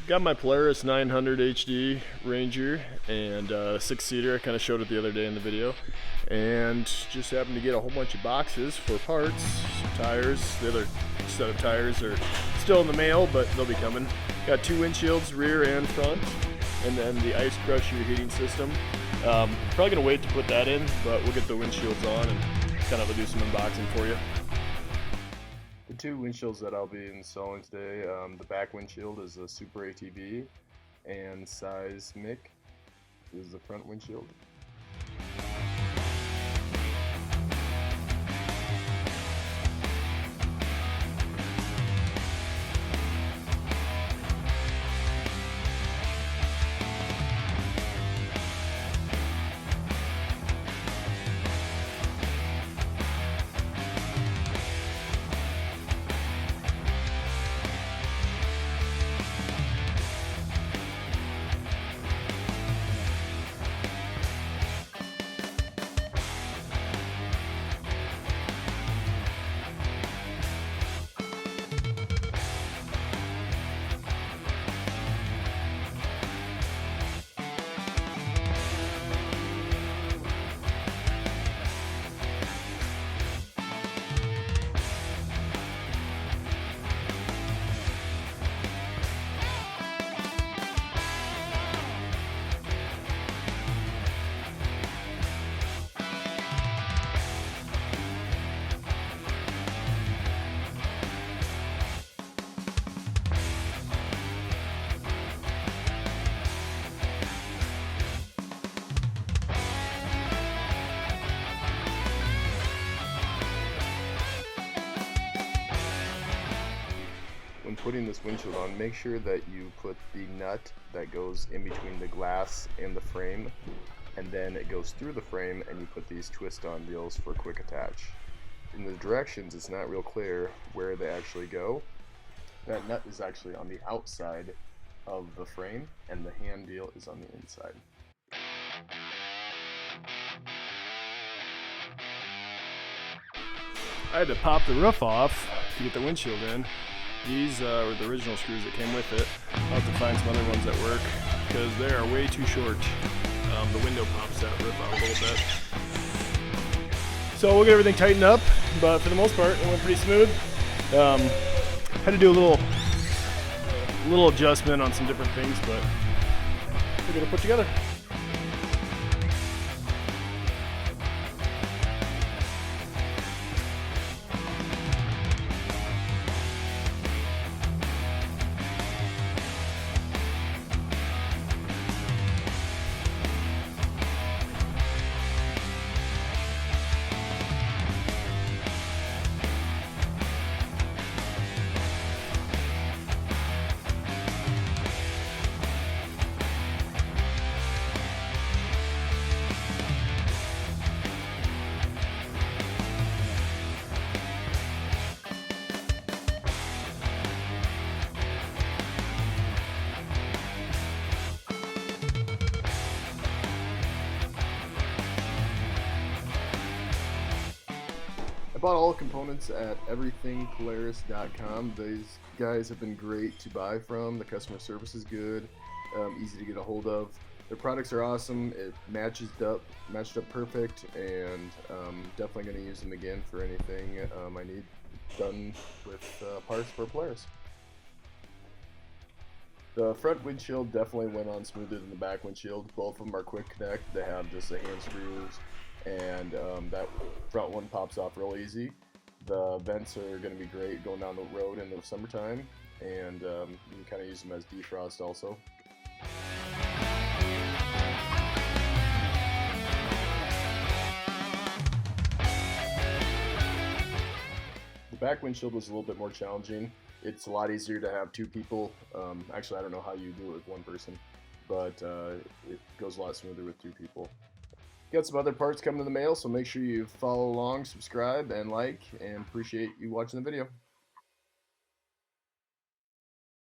Got my Polaris 900 HD Ranger and 6-seater. I kind of showed it the other day in the video, and just happened to get a whole bunch of boxes for parts, some tires. The other set of tires are still in the mail, but they'll be coming. Got 2 windshields, rear and front, and then the ice crusher heating system. Probably gonna wait to put that in, but we'll get the windshields on and kind of do some unboxing for you. The 2 windshields that I'll be installing today, the back windshield is a SuperATV, and Seismic is the front windshield. When putting this windshield on, make sure that you put the nut that goes in between the glass and the frame, and then it goes through the frame, and you put these twist-on deals for quick attach. In the directions, it's not real clear where they actually go. That nut is actually on the outside of the frame, and the hand deal is on the inside. I had to pop the roof off to get the windshield in. These were the original screws that came with it. I'll have to find some other ones that work because they are way too short. The window pops that roof out a little bit. So we'll get everything tightened up, but for the most part it went pretty smooth. Had to do a little adjustment on some different things, but we're gonna put together. I bought all the components at everythingpolaris.com. These guys have been great to buy from. The customer service is good, easy to get a hold of. Their products are awesome. It matched up perfect, and definitely going to use them again for anything I need done with parts for Polaris. The front windshield definitely went on smoother than the back windshield. Both of them are quick connect. They have just the hand screws, and that front one pops off real easy. The vents are going to be great going down the road in the summertime, and you can kind of use them as defrost also. The back windshield was a little bit more challenging. It's a lot easier to have 2 people. Actually, I don't know how you do it with 1 person, but it goes a lot smoother with 2 people. Got some other parts coming in the mail, so make sure you follow along, subscribe, and like, and appreciate you watching the video.